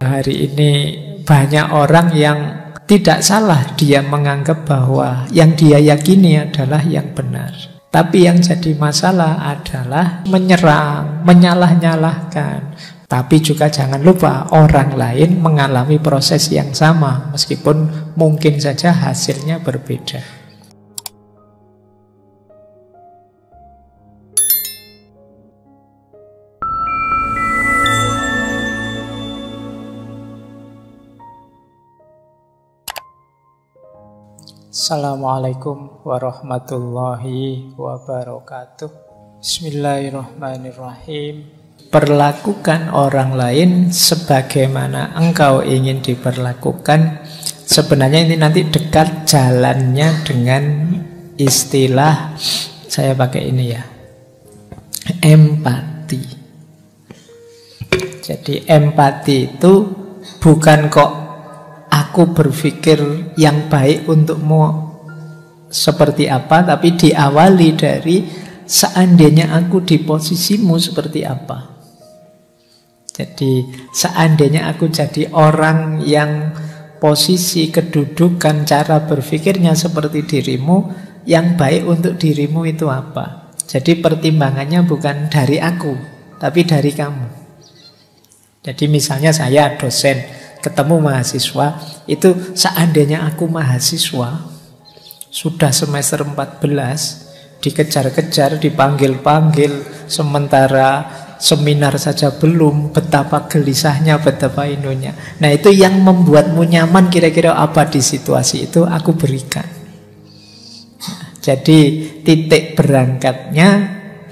hari ini banyak orang yang tidak salah dia menganggap bahwa yang dia yakini adalah yang benar. Tapi yang jadi masalah adalah menyerang, menyalah-nyalahkan. Tapi juga jangan lupa orang lain mengalami proses yang sama, meskipun mungkin saja hasilnya berbeda. Assalamualaikum warahmatullahi wabarakatuh. Bismillahirrahmanirrahim. Perlakukan orang lain sebagaimana engkau ingin diperlakukan. Sebenarnya ini nanti dekat jalannya dengan istilah, saya pakai ini ya, empati. Jadi empati itu bukan kok aku berpikir yang baik untukmu seperti apa, tapi diawali dari seandainya aku di posisimu seperti apa. Jadi seandainya aku jadi orang yang posisi, kedudukan, cara berpikirnya seperti dirimu, yang baik untuk dirimu itu apa? Jadi pertimbangannya bukan dari aku, tapi dari kamu. Jadi misalnya saya dosen, ketemu mahasiswa, itu seandainya aku mahasiswa, sudah semester 14, dikejar-kejar, dipanggil-panggil, sementara seminar saja belum, betapa gelisahnya, betapa inonya. Nah itu yang membuatmu nyaman kira-kira apa di situasi itu aku berikan. Jadi titik berangkatnya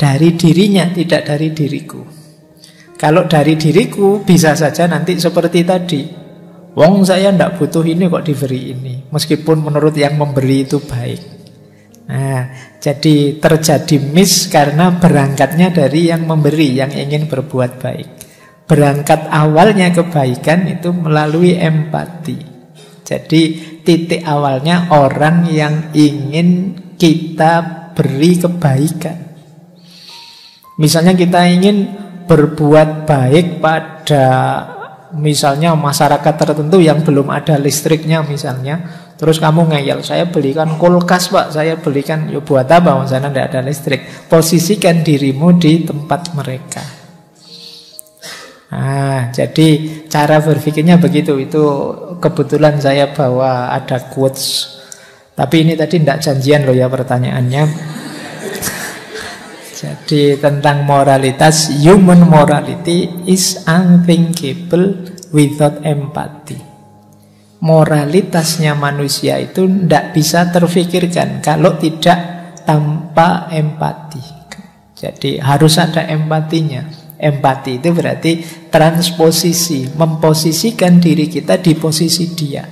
dari dirinya, tidak dari diriku. Kalau dari diriku bisa saja nanti seperti tadi, wong saya ndak butuh ini kok diberi ini, meskipun menurut yang memberi itu baik. Nah, jadi terjadi miss karena berangkatnya dari yang memberi, yang ingin berbuat baik. Berangkat awalnya kebaikan itu melalui empati. Jadi titik awalnya orang yang ingin kita beri kebaikan. Misalnya kita ingin berbuat baik pada misalnya masyarakat tertentu yang belum ada listriknya misalnya. Terus kamu ngeyel, saya belikan kulkas pak, saya belikan, ya buat apa, misalnya tidak ada listrik. Posisikan dirimu di tempat mereka. Nah, jadi cara berpikirnya begitu. Itu kebetulan saya bawa ada quotes. Tapi ini tadi tidak janjian loh ya pertanyaannya. Jadi tentang moralitas, human morality is unthinkable without empathy. Moralitasnya manusia itu tidak bisa terfikirkan kalau tidak tanpa empati. Jadi harus ada empatinya. Empati itu berarti transposisi, memposisikan diri kita di posisi dia.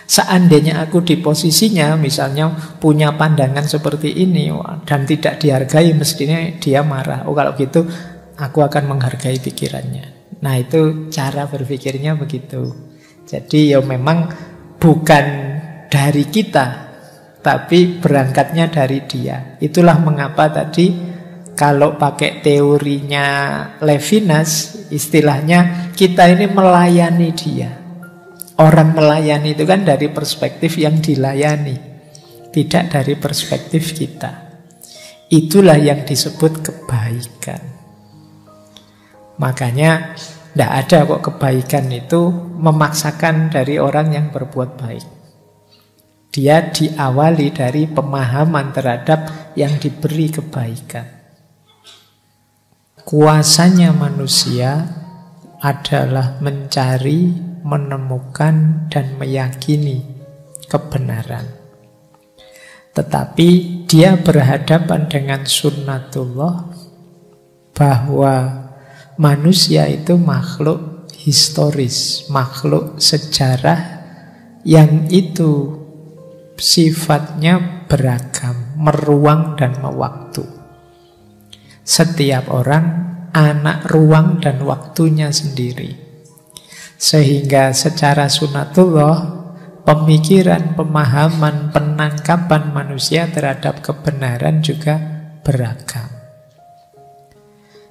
Seandainya aku di posisinya, misalnya punya pandangan seperti ini dan tidak dihargai, mestinya dia marah. Oh kalau gitu aku akan menghargai pikirannya. Nah itu cara berpikirnya begitu. Jadi ya memang bukan dari kita, tapi berangkatnya dari dia. Itulah mengapa tadi kalau pakai teorinya Levinas, istilahnya kita ini melayani dia. Orang melayani itu kan dari perspektif yang dilayani, tidak dari perspektif kita. Itulah yang disebut kebaikan. Makanya tidak ada kok kebaikan itu memaksakan dari orang yang berbuat baik. Dia diawali dari pemahaman terhadap yang diberi kebaikan. Kuasanya manusia adalah mencari, menemukan, dan meyakini kebenaran. Tetapi dia berhadapan dengan sunnatullah, bahwa manusia itu makhluk historis, makhluk sejarah yang itu sifatnya beragam, meruang dan mewaktu. Setiap orang anak ruang dan waktunya sendiri. Sehingga secara sunatullah, pemikiran, pemahaman, penangkapan manusia terhadap kebenaran juga beragam.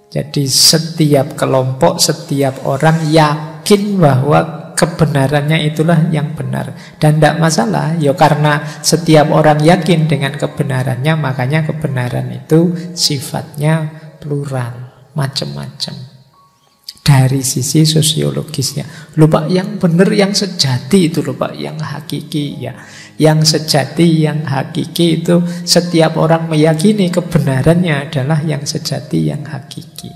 Jadi setiap kelompok, setiap orang yakin yakin bahwa kebenarannya itulah yang benar. Dan tidak masalah, ya karena setiap orang yakin dengan kebenarannya, makanya kebenaran itu sifatnya plural, macam-macam. Dari sisi sosiologisnya. Lupa yang benar, yang sejati itu lupa, yang hakiki ya. Yang sejati, yang hakiki itu setiap orang meyakini kebenarannya adalah yang sejati, yang hakiki.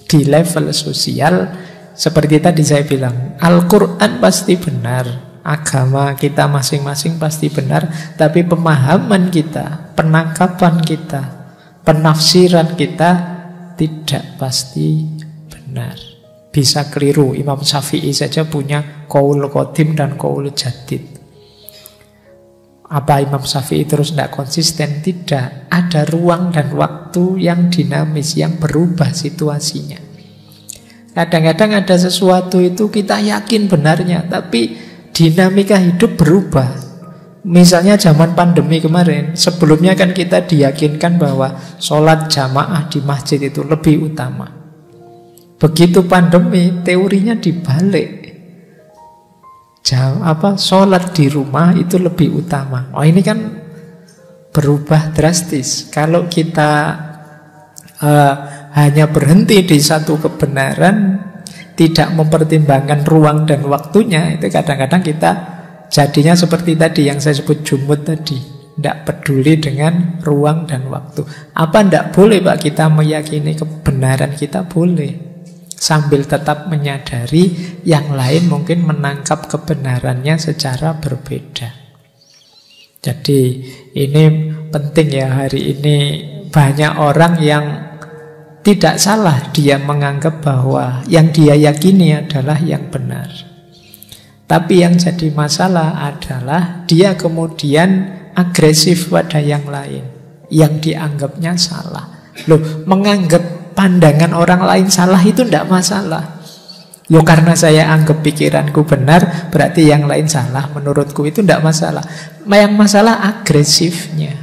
Di level sosial, seperti tadi saya bilang, Al-Quran pasti benar, agama kita masing-masing pasti benar, tapi pemahaman kita, penangkapan kita, penafsiran kita tidak pasti benar. Bisa keliru. Imam Syafi'i saja punya qaul qadim dan qaul jadid. Apa Imam Syafi'i terus tidak konsisten? Tidak. Ada ruang dan waktu yang dinamis, yang berubah situasinya. Kadang-kadang ada sesuatu itu kita yakin benarnya, tapi dinamika hidup berubah. Misalnya zaman pandemi kemarin, sebelumnya kan kita diyakinkan bahwa sholat jamaah di masjid itu lebih utama. Begitu pandemi, teorinya dibalik. Sholat di rumah itu lebih utama. Oh, ini kan berubah drastis. Kalau kita hanya berhenti di satu kebenaran, tidak mempertimbangkan ruang dan waktunya, itu kadang-kadang kita jadinya seperti tadi yang saya sebut jumud tadi. Tidak peduli dengan ruang dan waktu. Apa tidak boleh Pak kita meyakini kebenaran kita? Boleh. Sambil tetap menyadari yang lain mungkin menangkap kebenarannya secara berbeda. Jadi ini penting ya, hari ini banyak orang yang tidak salah dia menganggap bahwa yang dia yakini adalah yang benar. Tapi yang jadi masalah adalah dia kemudian agresif pada yang lain, yang dianggapnya salah. Loh, menganggap pandangan orang lain salah itu tidak masalah. Loh, karena saya anggap pikiranku benar, berarti yang lain salah. Menurutku itu tidak masalah. Yang masalah agresifnya.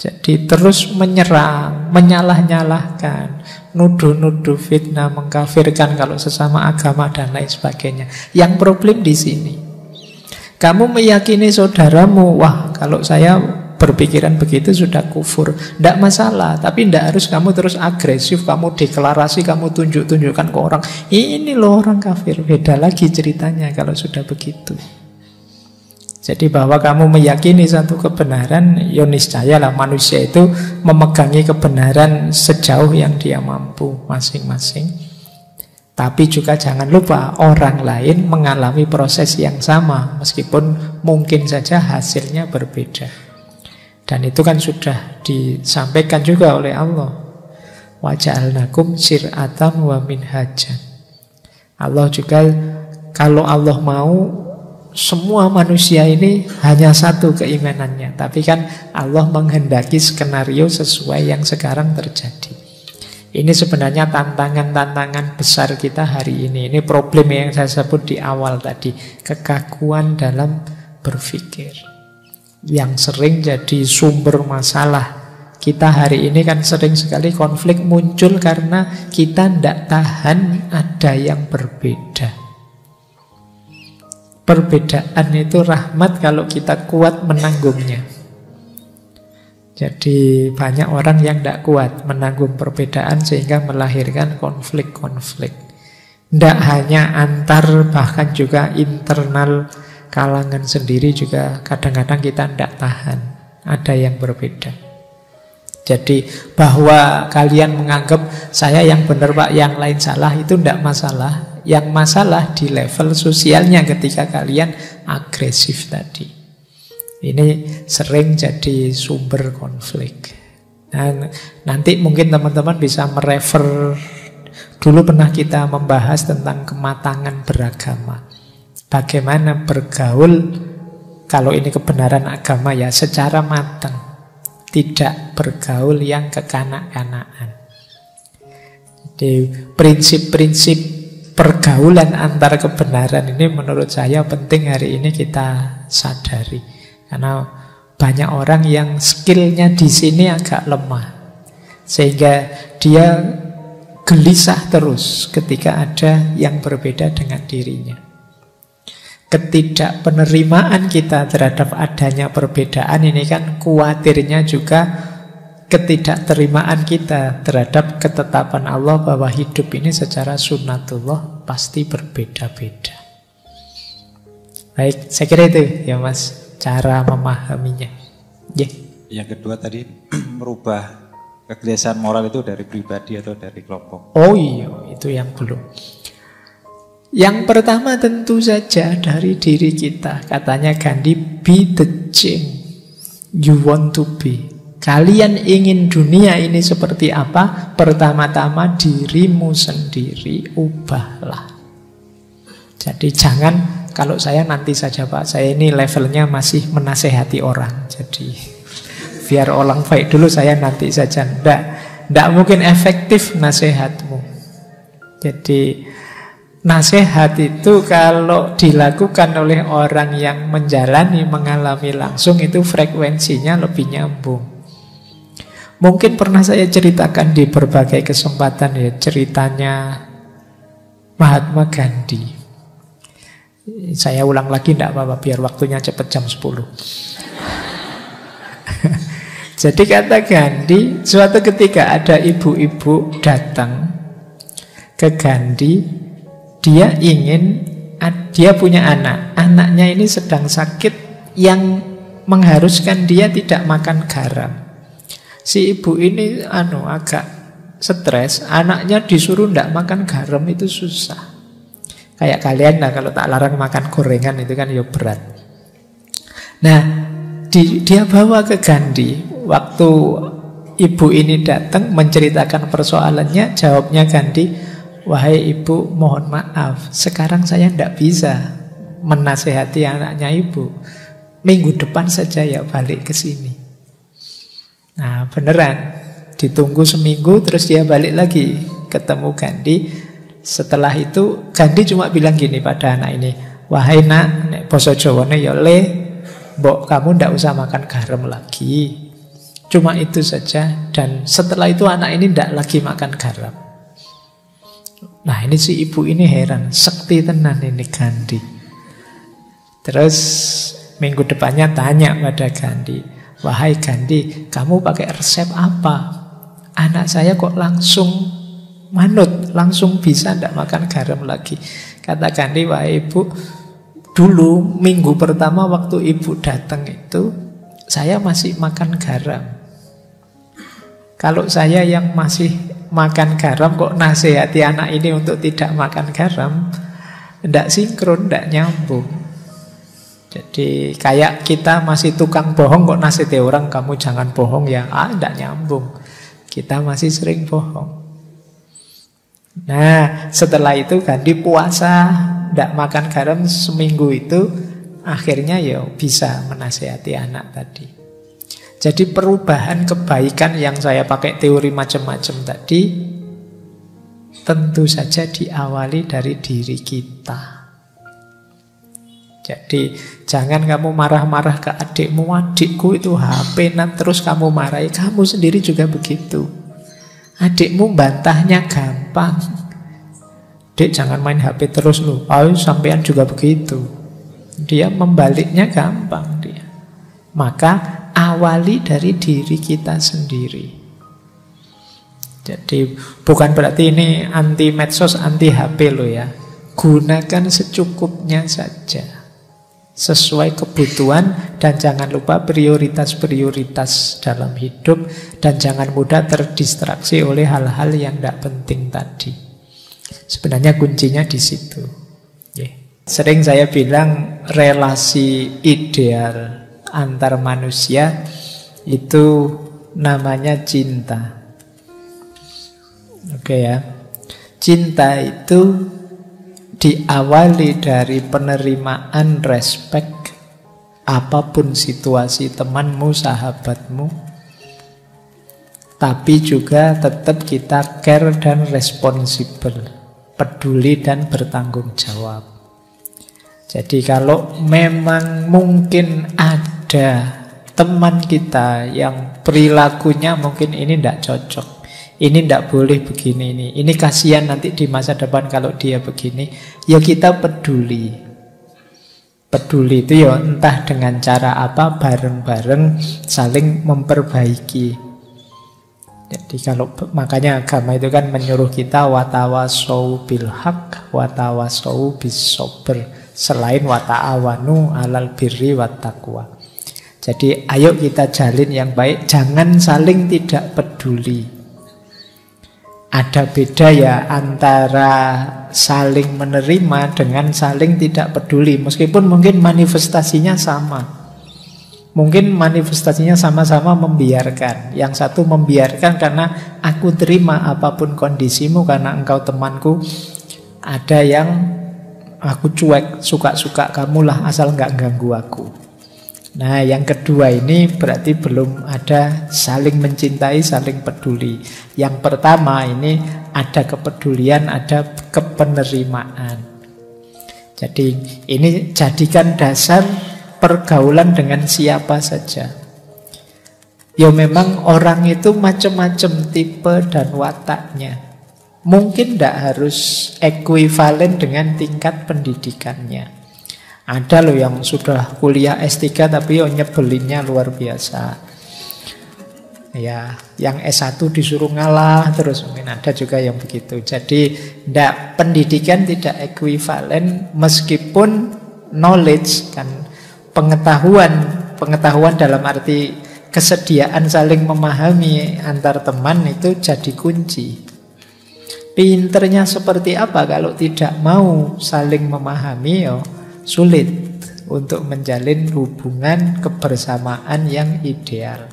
Jadi terus menyerang, menyalah-nyalahkan, nuduh-nuduh, fitnah, mengkafirkan kalau sesama agama dan lain sebagainya. Yang problem di sini, kamu meyakini saudaramu, wah kalau saya berpikiran begitu sudah kufur. Tidak masalah, tapi tidak harus kamu terus agresif, kamu deklarasi, kamu tunjuk-tunjukkan ke orang, ini loh orang kafir. Beda lagi ceritanya kalau sudah begitu. Jadi bahwa kamu meyakini satu kebenaran, ya niscayalah manusia itu memegangi kebenaran sejauh yang dia mampu masing-masing. Tapi juga jangan lupa orang lain mengalami proses yang sama, meskipun mungkin saja hasilnya berbeda. Dan itu kan sudah disampaikan juga oleh Allah. Wa ja'alnakum syir'atan wa minhajan. Allah juga, kalau Allah mau, semua manusia ini hanya satu keimanannya. Tapi kan Allah menghendaki skenario sesuai yang sekarang terjadi. Ini sebenarnya tantangan-tantangan besar kita hari ini. Ini problem yang saya sebut di awal tadi, kekakuan dalam berpikir, yang sering jadi sumber masalah. Kita hari ini kan sering sekali konflik muncul karena kita tidak tahan ada yang berbeda. Perbedaan itu rahmat kalau kita kuat menanggungnya. Jadi banyak orang yang tidak kuat menanggung perbedaan sehingga melahirkan konflik-konflik. Tidak hanya antar, bahkan juga internal kalangan sendiri juga kadang-kadang kita tidak tahan ada yang berbeda. Jadi bahwa kalian menganggap saya yang benar Pak, yang lain salah, itu tidak masalah. Yang masalah di level sosialnya ketika kalian agresif tadi. Ini sering jadi sumber konflik. Dan nanti mungkin teman-teman bisa merefer, dulu pernah kita membahas tentang kematangan beragama. Bagaimana bergaul, kalau ini kebenaran agama ya, secara matang. Tidak bergaul yang kekanak-kanakan. Jadi prinsip-prinsip pergaulan antar kebenaran ini menurut saya penting hari ini kita sadari. Karena banyak orang yang skillnya di sini agak lemah. Sehingga dia gelisah terus ketika ada yang berbeda dengan dirinya. Ketidakpenerimaan kita terhadap adanya perbedaan ini kan khawatirnya juga ketidakterimaan kita terhadap ketetapan Allah bahwa hidup ini secara sunnatullah pasti berbeda-beda. Baik, saya kira itu ya Mas, cara memahaminya. Yang kedua tadi merubah kegelisahan moral itu dari pribadi atau dari kelompok. Oh iya, itu yang belum. Yang pertama tentu saja dari diri kita. Katanya Gandhi, be the change you want to be. Kalian ingin dunia ini seperti apa? Pertama-tama dirimu sendiri ubahlah. Jadi jangan, kalau saya nanti saja Pak, saya ini levelnya masih menasehati orang. Jadi biar orang baik dulu, saya nanti saja. Tidak mungkin efektif nasihatmu. Jadi nasihat itu kalau dilakukan oleh orang yang menjalani, mengalami langsung, itu frekuensinya lebih nyambung. Mungkin pernah saya ceritakan di berbagai kesempatan ya, ceritanya Mahatma Gandhi. Saya ulang lagi tidak apa-apa, biar waktunya cepat jam 10. Jadi kata Gandhi, suatu ketika ada ibu-ibu datang ke Gandhi, dia punya anak. Anaknya ini sedang sakit yang mengharuskan dia tidak makan garam. Si ibu ini agak stres, anaknya disuruh tidak makan garam itu susah. Kayak kalian lah, kalau tak larang makan gorengan itu kan ya berat. Nah, dia bawa ke Gandhi. Waktu ibu ini datang menceritakan persoalannya, jawabnya Gandhi, wahai ibu, mohon maaf, sekarang saya tidak bisa menasehati anaknya ibu. Minggu depan saja ya balik ke sini. Nah beneran, ditunggu seminggu terus dia balik lagi ketemu Gandhi. Setelah itu Gandhi cuma bilang gini pada anak ini, wahai nak, nek basa Jawane ya le, mbok kamu ndak usah makan garam lagi. Cuma itu saja. Dan setelah itu anak ini ndak lagi makan garam. Nah ini si ibu ini heran, sekti tenan ini Gandhi. Terus minggu depannya tanya pada Gandhi, wahai Gandhi, kamu pakai resep apa? Anak saya kok langsung manut, langsung bisa ndak makan garam lagi. Kata Gandhi, wahai ibu, dulu minggu pertama waktu ibu datang itu saya masih makan garam. Kalau saya yang masih makan garam kok nasihati anak ini untuk tidak makan garam, tidak sinkron, tidak nyambung. Jadi kayak kita masih tukang bohong kok nasihati orang kamu jangan bohong ya, tidak nyambung. Kita masih sering bohong. Nah setelah itu Gandhi puasa, tidak makan garam seminggu itu, akhirnya ya bisa menasihati anak tadi. Jadi perubahan kebaikan yang saya pakai teori macam-macam tadi tentu saja diawali dari diri kita. Jadi jangan kamu marah-marah ke adikmu, adikku itu HP-nan terus kamu marahi, kamu sendiri juga begitu. Adikmu bantahnya gampang, dek jangan main HP terus lu, sampean juga begitu. Dia membaliknya gampang dia. Maka awali dari diri kita sendiri. Jadi bukan berarti ini anti medsos, anti HP loh ya. Gunakan secukupnya saja, sesuai kebutuhan, dan jangan lupa prioritas-prioritas dalam hidup, dan jangan mudah terdistraksi oleh hal-hal yang tidak penting tadi. Sebenarnya kuncinya di situ. Sering saya bilang relasi ideal antar manusia itu namanya cinta. Oke ya. Cinta itu diawali dari penerimaan, respect, apapun situasi temanmu, sahabatmu, tapi juga tetap kita care dan responsible, peduli dan bertanggung jawab. Jadi kalau memang mungkin ada teman kita yang perilakunya mungkin ini tidak cocok, ini tidak boleh begini, ini kasihan nanti di masa depan kalau dia begini. Ya kita peduli. Peduli itu ya entah dengan cara apa, bareng-bareng saling memperbaiki. Jadi kalau makanya agama itu kan menyuruh kita watawasau bil haq, watawasau bis sabr, selain wata'awanu alal birri wat taqwa. Jadi ayo kita jalin yang baik, jangan saling tidak peduli. Ada beda ya antara saling menerima dengan saling tidak peduli. Meskipun mungkin manifestasinya sama. Mungkin manifestasinya sama-sama membiarkan. Yang satu membiarkan karena aku terima apapun kondisimu karena engkau temanku. Ada yang aku cuek, suka-suka kamulah asal nggak ganggu aku. Nah, yang kedua ini berarti belum ada saling mencintai, saling peduli. Yang pertama ini ada kepedulian, ada kepenerimaan. Jadi ini jadikan dasar pergaulan dengan siapa saja. Ya memang orang itu macam-macam tipe dan wataknya. Mungkin tidak harus ekuivalen dengan tingkat pendidikannya. Ada loh yang sudah kuliah S3 tapi nyebelinnya luar biasa. Ya, yang S1 disuruh ngalah terus, mungkin ada juga yang begitu. Jadi pendidikan tidak ekuivalen, meskipun knowledge kan, pengetahuan dalam arti kesediaan saling memahami antar teman itu jadi kunci. Pinternya seperti apa kalau tidak mau saling memahami, ya sulit untuk menjalin hubungan kebersamaan yang ideal.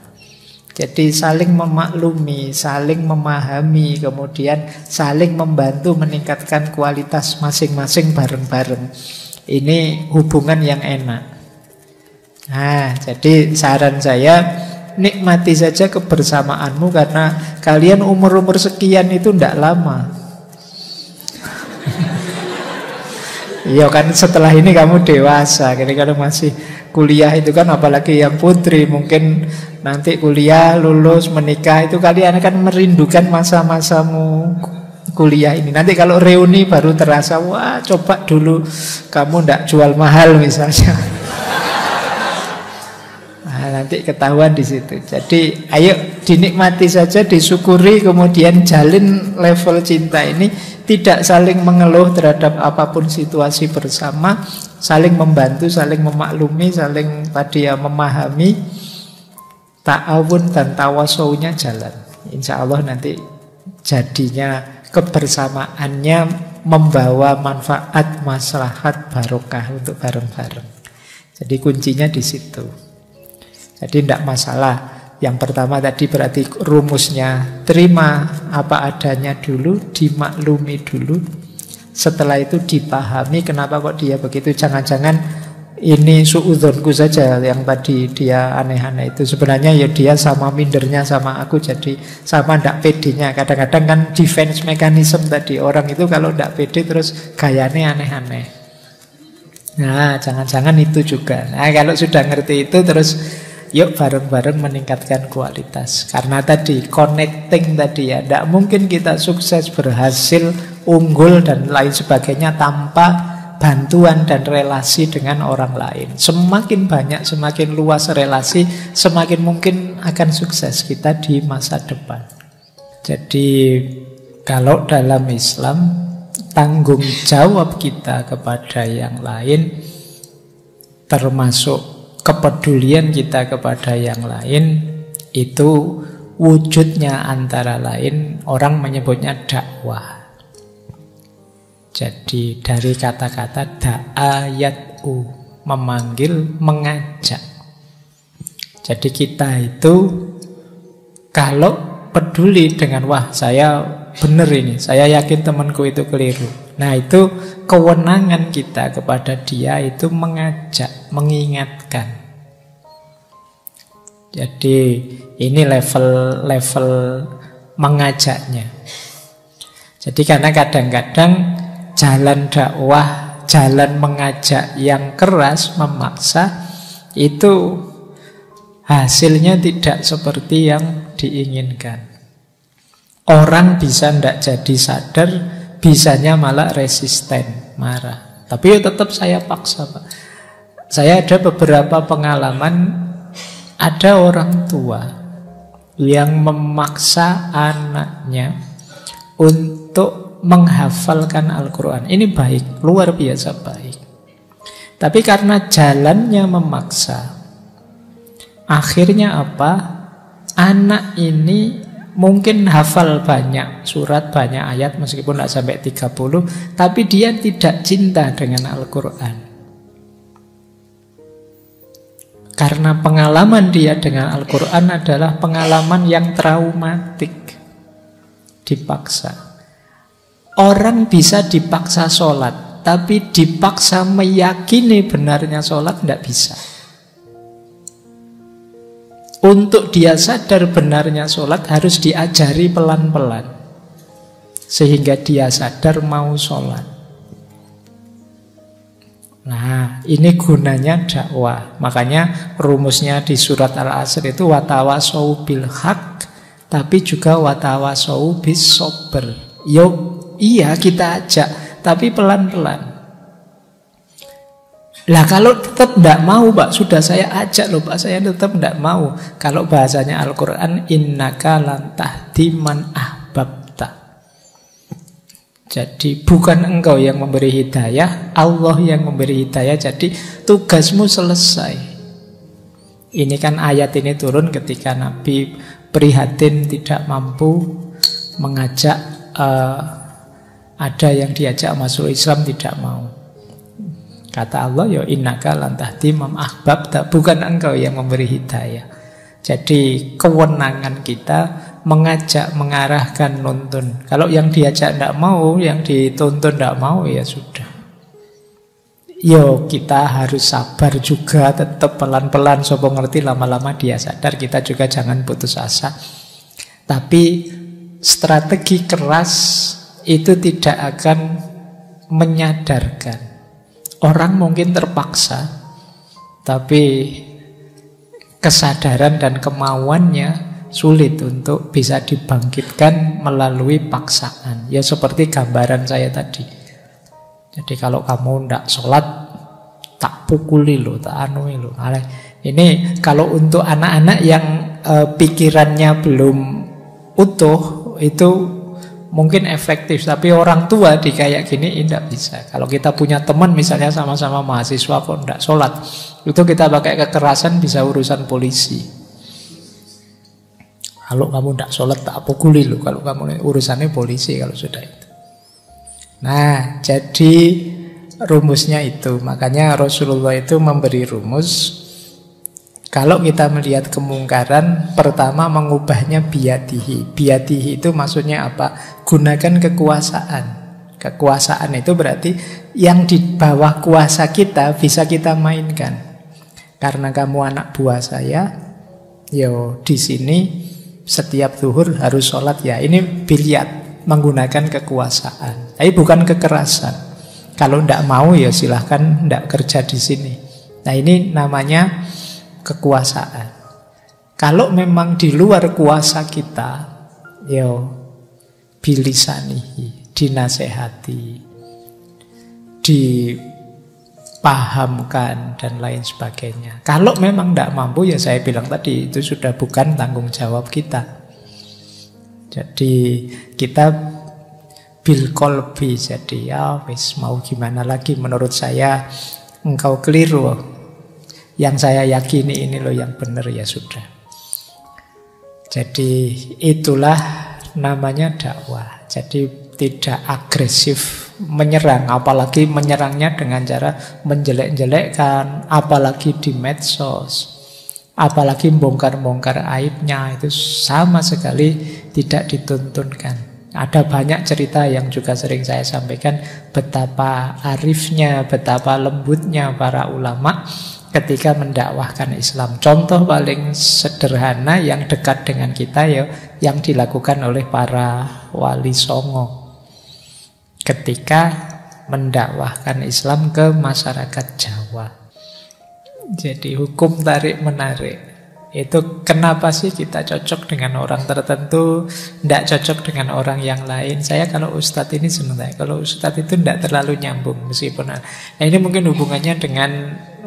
Jadi saling memaklumi, saling memahami, kemudian saling membantu meningkatkan kualitas masing-masing bareng-bareng. Ini hubungan yang enak. Nah, jadi saran saya, nikmati saja kebersamaanmu karena kalian umur-umur sekian itu tidak lama. Iya kan, setelah ini kamu dewasa. Kalau masih kuliah itu kan, apalagi yang putri, mungkin nanti kuliah, lulus, menikah, itu kalian akan merindukan masa-masamu kuliah ini. Nanti kalau reuni baru terasa, wah coba dulu kamu tidak jual mahal misalnya. Nah, nanti ketahuan di situ. Jadi ayo dinikmati saja, disyukuri, kemudian jalin level cinta ini. Tidak saling mengeluh terhadap apapun situasi bersama, saling membantu, saling memaklumi, saling tadi ya memahami. Ta'awun dan tawasaunya jalan. Insya Allah nanti jadinya kebersamaannya membawa manfaat, maslahat, barokah untuk bareng-bareng. Jadi kuncinya di situ. Jadi tidak masalah. Yang pertama tadi berarti rumusnya, terima apa adanya dulu, dimaklumi dulu. Setelah itu dipahami kenapa kok dia begitu. Jangan-jangan ini suudzonku saja yang tadi dia aneh-aneh itu. Sebenarnya ya dia sama mindernya sama aku, jadi sama ndak pedenya. Kadang-kadang kan defense mechanism tadi, orang itu kalau ndak pede terus gayanya aneh-aneh. Nah, jangan-jangan itu juga. Nah, kalau sudah ngerti itu terus yuk bareng-bareng meningkatkan kualitas. Karena tadi connecting tadi ya, tidak mungkin kita sukses, berhasil, unggul dan lain sebagainya tanpa bantuan dan relasi dengan orang lain. Semakin banyak, semakin luas relasi, semakin mungkin akan sukses kita di masa depan. Jadi kalau dalam Islam, tanggung jawab kita kepada yang lain termasuk kepedulian kita kepada yang lain itu wujudnya antara lain orang menyebutnya dakwah. Jadi dari kata-kata da'ayat'u, memanggil, mengajak. Jadi kita itu kalau peduli dengan wah saya benar ini, saya yakin temanku itu keliru. Nah itu kewenangan kita kepada dia itu mengajak, mengingatkan. Jadi ini level mengajaknya. Jadi karena kadang-kadang jalan dakwah, jalan mengajak yang keras, memaksa, itu hasilnya tidak seperti yang diinginkan. Orang bisa ndak jadi sadar, bisanya malah resisten, marah. Tapi ya tetap saya paksa, Pak. Saya ada beberapa pengalaman, ada orang tua yang memaksa anaknya untuk menghafalkan Al-Quran. Ini baik, luar biasa baik. Tapi karena jalannya memaksa, akhirnya apa? Anak ini mungkin hafal banyak surat, banyak ayat, meskipun tidak sampai 30, tapi dia tidak cinta dengan Al-Quran. Karena pengalaman dia dengan Al-Quran adalah pengalaman yang traumatik. Dipaksa. Orang bisa dipaksa sholat, tapi dipaksa meyakini benarnya sholat tidak bisa. Untuk dia sadar benarnya sholat harus diajari pelan-pelan, sehingga dia sadar mau sholat. Nah, ini gunanya dakwah. Makanya rumusnya di surat Al-Asr itu watawasau bil haq, tapi juga watawasau bis sober. Yo, iya kita ajak, tapi pelan-pelan. Lah kalau tetap tidak mau, Pak, sudah saya ajak loh, Pak, saya tetap tidak mau. Kalau bahasanya Al-Quran, innaka lan tahdi man ahbabta. Jadi bukan engkau yang memberi hidayah, Allah yang memberi hidayah. Jadi tugasmu selesai. Ini kan ayat ini turun ketika Nabi prihatin tidak mampu mengajak, ada yang diajak masuk Islam tidak mau. Kata Allah, ya innaka lan tahdi man ahbabta, bukan engkau yang memberi hidayah. Jadi kewenangan kita mengajak, mengarahkan, nuntun. Kalau yang diajak tidak mau, yang dituntun tidak mau, ya sudah. Yo, kita harus sabar juga, tetap pelan-pelan. Sopo ngerti, lama-lama dia sadar. Kita juga jangan putus asa. Tapi strategi keras itu tidak akan menyadarkan. Orang mungkin terpaksa, tapi kesadaran dan kemauannya sulit untuk bisa dibangkitkan melalui paksaan. Ya seperti gambaran saya tadi. Jadi kalau kamu tidak sholat, tak pukuli lo, tak anui lo. Ini kalau untuk anak-anak yang pikirannya belum utuh, itu mungkin efektif. Tapi orang tua di kayak gini tidak bisa. Kalau kita punya teman misalnya sama-sama mahasiswa kok tidak sholat, itu kita pakai kekerasan bisa urusan polisi. Kalau kamu tidak sholat tak pukuli lo. Kalau kamu urusannya polisi kalau sudah itu. Nah, jadi rumusnya itu. Makanya Rasulullah itu memberi rumus. Kalau kita melihat kemungkaran, pertama mengubahnya biyadihi. Biyadihi itu maksudnya apa? Gunakan kekuasaan. Kekuasaan itu berarti yang di bawah kuasa kita bisa kita mainkan. Karena kamu anak buah saya, yo di sini setiap zuhur harus sholat ya. Ini biliat, menggunakan kekuasaan. Tapi bukan kekerasan. Kalau tidak mau ya silahkan tidak kerja di sini. Nah ini namanya kekuasaan. Kalau memang di luar kuasa kita, yo bilisanihi, dinasehati, dipahamkan dan lain sebagainya. Kalau memang tidak mampu, ya saya bilang tadi, itu sudah bukan tanggung jawab kita. Jadi kita bil kolbi, jadi ya wis mau gimana lagi, menurut saya engkau keliru, yang saya yakini ini loh yang benar, ya sudah. Jadi itulah namanya dakwah. Jadi tidak agresif menyerang, apalagi menyerangnya dengan cara menjelek-jelekkan, apalagi di medsos, apalagi bongkar-bongkar aibnya, itu sama sekali tidak dituntunkan. Ada banyak cerita yang juga sering saya sampaikan, betapa arifnya, betapa lembutnya para ulama ketika mendakwahkan Islam. Contoh paling sederhana yang dekat dengan kita ya, yang dilakukan oleh para wali songo ketika mendakwahkan Islam ke masyarakat Jawa. Jadi hukum tarik-menarik. Itu kenapa sih kita cocok dengan orang tertentu, tidak cocok dengan orang yang lain. Saya kalau ustadz ini sebenarnya, kalau ustadz itu tidak terlalu nyambung meskipun. Nah, ini mungkin hubungannya dengan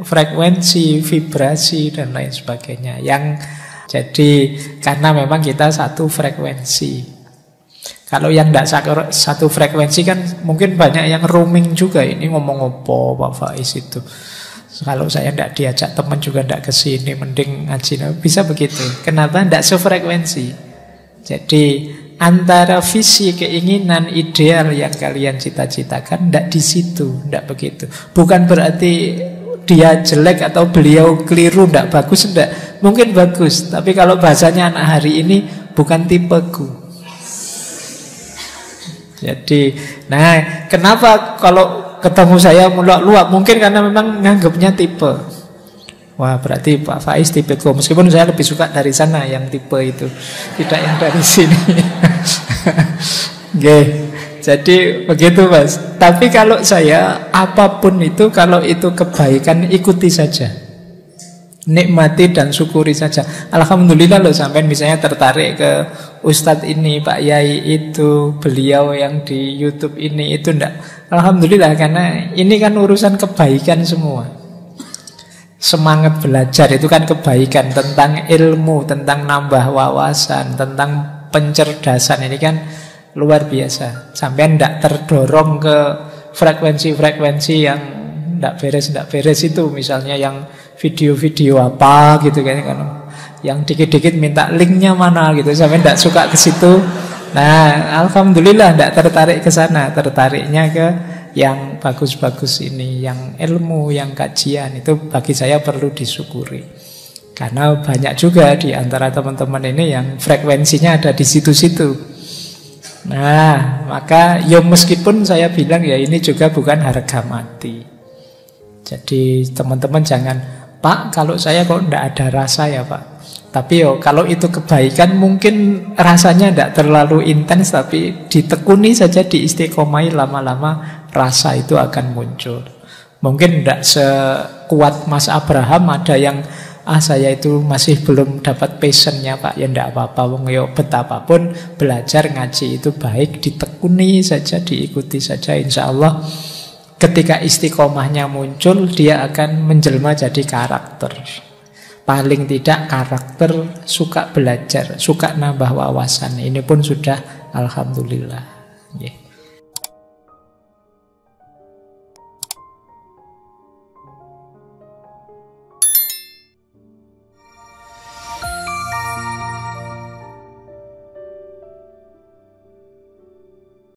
frekuensi, vibrasi dan lain sebagainya. Yang jadi karena memang kita satu frekuensi. Kalau yang tidak satu frekuensi kan mungkin banyak yang roaming juga. Ini ngomong apa Pak Faiz itu. Kalau saya tidak diajak teman juga tidak ke sini, mending ngaji. Bisa begitu. Kenapa? Tidak sefrekuensi. Jadi antara visi, keinginan, ideal yang kalian cita-citakan tidak di situ, tidak begitu. Bukan berarti dia jelek atau beliau keliru, tidak bagus, tidak. Mungkin bagus, tapi kalau bahasanya anak hari ini bukan tipeku. Jadi, nah kenapa kalau ketemu saya meluap-luap? Mungkin karena memang nganggapnya tipe. Wah berarti Pak Faiz tipeku. Meskipun saya lebih suka dari sana yang tipe itu, tidak yang dari sini. Oke, jadi begitu Mas. Tapi kalau saya apapun itu, kalau itu kebaikan ikuti saja. Nikmati dan syukuri saja. Alhamdulillah loh sampai misalnya tertarik ke Ustadz ini, Pak Yai itu, beliau yang di YouTube ini, itu enggak. Alhamdulillah karena ini kan urusan kebaikan semua. Semangat belajar itu kan kebaikan, tentang ilmu, tentang nambah wawasan, tentang pencerdasan, ini kan luar biasa. Sampai enggak terdorong ke frekuensi-frekuensi yang enggak beres itu, misalnya yang video-video apa gitu kan, yang dikit-dikit minta linknya mana gitu, sampai tidak suka ke situ. Nah, alhamdulillah tidak tertarik ke sana, tertariknya ke yang bagus-bagus ini, yang ilmu, yang kajian. Itu bagi saya perlu disyukuri. Karena banyak juga di antara teman-teman ini yang frekuensinya ada di situ-situ. Nah, maka ya meskipun saya bilang ya ini juga bukan harga mati. Jadi teman-teman jangan, Pak, kalau saya kok tidak ada rasa ya Pak. Tapi yo kalau itu kebaikan mungkin rasanya tidak terlalu intens, tapi ditekuni saja, diistiqomai, lama-lama rasa itu akan muncul. Mungkin tidak sekuat Mas Abraham, ada yang saya itu masih belum dapat passionnya Pak. Ya tidak apa-apa, yo betapapun belajar ngaji itu baik, ditekuni saja, diikuti saja, insya Allah. Ketika istiqomahnya muncul, dia akan menjelma jadi karakter. Paling tidak karakter suka belajar, suka nambah wawasan. Ini pun sudah alhamdulillah.